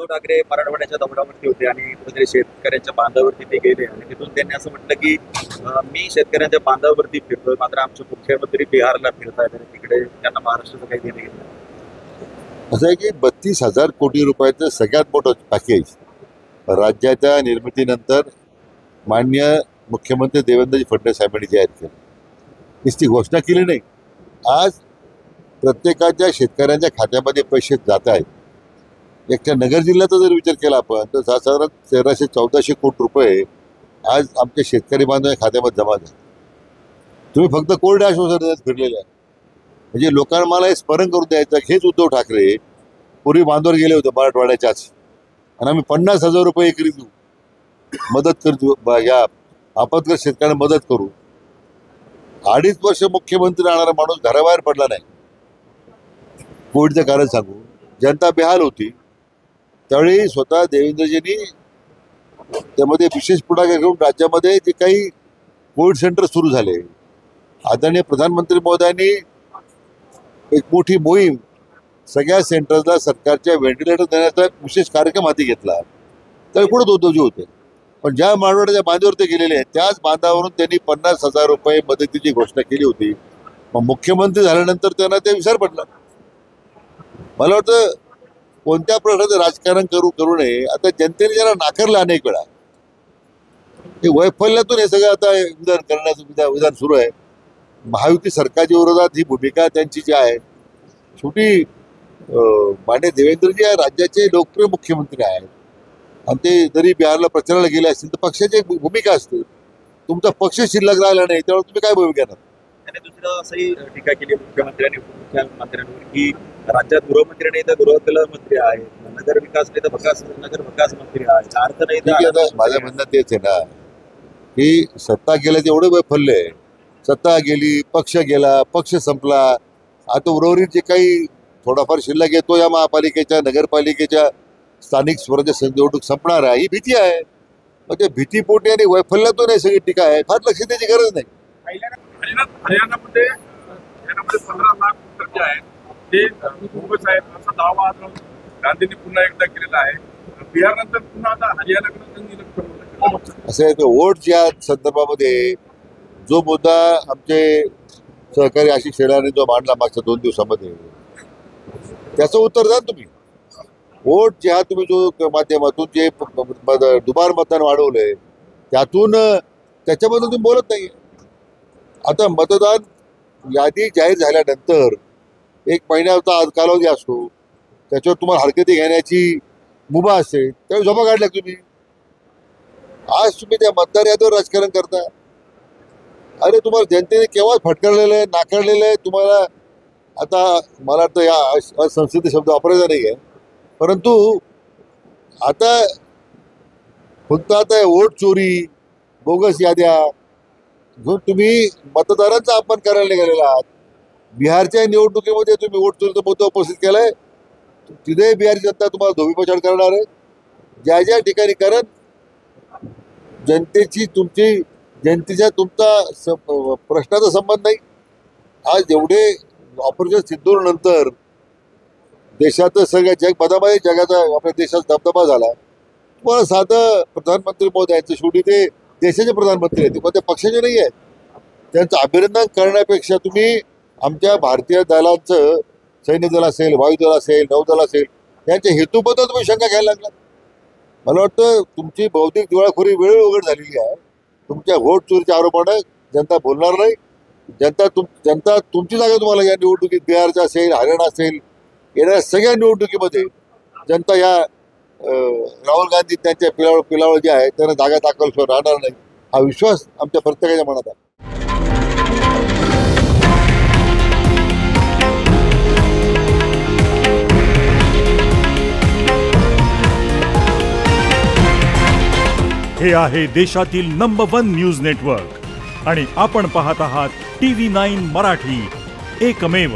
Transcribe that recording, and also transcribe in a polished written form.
उद्धव ठाकरे मराठवाड्याच्या दौऱ्यावरती होते आणि कुठेतरी शेतकऱ्यांच्या बांधावरती ते गेले आणि तिथून त्यांनी असं म्हटलं की मी शेतकऱ्यांच्या बांधावरती फिरतोय, मात्र आमचे मुख्यमंत्री बिहारला फिरतायत आणि तिकडे त्यांना महाराष्ट्राचं काही देणं घेणं नाही. असं आहे की 32,000 कोटी रुपयाचं सगळ्यात मोठं पॅकेज राज्याच्या निर्मितीनंतर माननीय मुख्यमंत्री देवेंद्रजी फडणवीस साहेबांनी जाहीर केलं. नुसती घोषणा केली नाही, आज प्रत्येकाच्या शेतकऱ्यांच्या खात्यामध्ये पैसे जात आहेत. एकट्या नगर जिल्ह्याचा जर विचार केला आपण तर साधारण 1300-1400 कोटी रुपये आज आमच्या शेतकरी बांधवांच्या खात्यामध्ये जमा झाले. तुम्ही फक्त कोरड्या आश्वासन फिरलेले आहे. म्हणजे लोकांना मला हे स्मरण करून द्यायचं, हेच उद्धव ठाकरे पूर्वी बांधवर गेले होते मराठवाड्याच्याच, आणि आम्ही 50,000 रुपये एकरी देऊ, मदत करतो, या आपत्कालीन शेतकऱ्यांना मदत करू. 2.5 वर्ष मुख्यमंत्री राहणारा माणूस घराबाहेर पडला नाही. कोविडचं कारण सांगू, जनता बेहाल होती. त्यावेळी स्वतः देवेंद्रजींनी त्यामध्ये विशेष पुढाकार घेऊन राज्यामध्ये जे काही कोविड सेंटर सुरू झाले, आदरणीय प्रधानमंत्री महोदयांनी एक मोठी मोहीम सगळ्या सेंटर्सला सरकारच्या व्हेंटिलेटर देण्याचा विशेष कार्यक्रम हाती घेतला. त्यावेळी कुठं उद्धवजी होते, पण ज्या मराठवाड्याच्या बांधावर ते गेलेले आहेत त्याच बांधावरून त्यांनी 50,000 रुपये मदतीची घोषणा केली होती. मग मुख्यमंत्री झाल्यानंतर त्यांना ते विसर पडला. मला वाटतं कोणत्या प्रश्नाचं राजकारण करू नये. आता जनतेने ज्याला नाकारलं अनेक वेळा, हे वैफल्यातून हे सगळं आता विधान करण्याचं विधान सुरू आहे. महायुती सरकारच्या विरोधात ही भूमिका त्यांची जी आहे, शेवटी माननीय देवेंद्रजी या राज्याचे लोकप्रिय मुख्यमंत्री आहेत आणि ते जरी बिहारला प्रचाराला गेले असतील तर पक्षाची एक भूमिका असते. तुमचा पक्ष शिल्लक राहिला नाही त्यामुळे तुम्ही काय भूमिका घेणार. त्याने दुसरं असंही टीका केली मुख्यमंत्र्यांनी उपमुख्यमंत्र्यांवर की राज्यात गृहमंत्री नाही तर गृहकला मंत्री आहेत, नगर विकास नाही तर नगर विकास मंत्री आहेत. अर्थ नाही तर माझं म्हणणं तेच आहे ना की सत्ता गेल्याचं एवढं वैफल्य आहे. सत्ता गेली, पक्ष गेला, पक्ष संपला, आता उर्वरित जे काही थोडाफार शिल्लक येतो या महापालिकेच्या नगरपालिकेच्या स्थानिक स्वराज्य निवडणूक संपणार आहे, ही भीती आहे. मग त्या भीतीपोटी आणि वैफल्यातून हे सगळी टीका आहे. फार लक्ष द्यायची गरज नाही. हरियाणामध्ये 15 लाख कर्ज आहेत ते बोगस आहेत असा दावा आता गांधींनी पुन्हा एकदा केलेला आहे. बिहार नंतर पुन्हा आता हरियाणाकडे असं आहे. वोटच्या संदर्भामध्ये जो मुद्दा आमचे सहकारी आशिष शेलारने जो मांडला मागच्या 2 दिवसामध्ये, त्याचं उत्तर द्या तुम्ही. वोट जे हा तुम्ही जो माध्यमातून जे दुबार मतदान वाढवलंय त्यातून त्याच्याबद्दल तुम्ही बोलत नाही. आता मतदान यादी जाहीर झाल्यानंतर 1 महिन्याचा कालावधी असतो, त्याच्यावर तुम्हाला हरकती घेण्याची मुभा असते, त्यावेळी झोपा काढल्या तुम्ही. आज तुम्ही त्या मतदार यादीवर राजकारण करता. अरे तुम्हाला जनतेने केव्हाच फटकारलेलं आहे, नाकारलेलं आहे. तुम्हाला आता मला वाटतं या असंस्कृत शब्द वापरायचा नाही आहे, परंतु आता फक्त आता वोट चोरी, बोगस याद्या घेऊन तुम्ही मतदारांचा अपमान करायला निघालेला आहात. बिहारच्या निवडणुकीमध्ये तुम्ही वोट चोरीचा मुद्दा उपस्थित केलाय. तिथे बिहारची जनता तुम्हाला धोबीपछाड करणार आहे. ज्या ज्या ठिकाणी, कारण जनतेचा तुमचा प्रश्नाचा संबंध नाही. आज एवढे ऑपरेशन सिंदूर नंतर देशाचं सगळ्या जगभरामध्ये जगाचा आपल्या देशाचा दबदबा झाला. तुम्हाला साधं प्रधानमंत्री मोदयांचं, शेवटी ते देशाचे प्रधानमंत्री आहेत, कोणत्या पक्षाचे नाही आहेत. त्यांचं अभिनंदन करण्यापेक्षा तुम्ही आमच्या भारतीय दलांचं, सैन्य दल असेल, वायुदल असेल, नौदल असेल, यांच्या हेतूबद्दल तुम्ही शंका घ्यायला लागला. मला वाटतं तुमची बौद्धिक दिवाळखोरी वेळ उघड झालेली आहे. तुमच्या वोट चोरीच्या आरोपानं जनता बोलणार नाही. जनता तुमची जागा तुम्हाला या निवडणुकीत बिहारच्या असेल, हरियाणा असेल, येणाऱ्या सगळ्या निवडणुकीमध्ये जनता या राहुल गांधी त्यांच्या पिलावळ जे आहे त्यांना जागा दाखवल्याशिवाय राहणार नाही. हा विश्वास आमच्या प्रत्येकाच्या मनात आहे. हे आहे देशातील नंबर 1 न्यूज नेटवर्क आणि आपण पाहत आहात TV9 मराठी, एकमेव.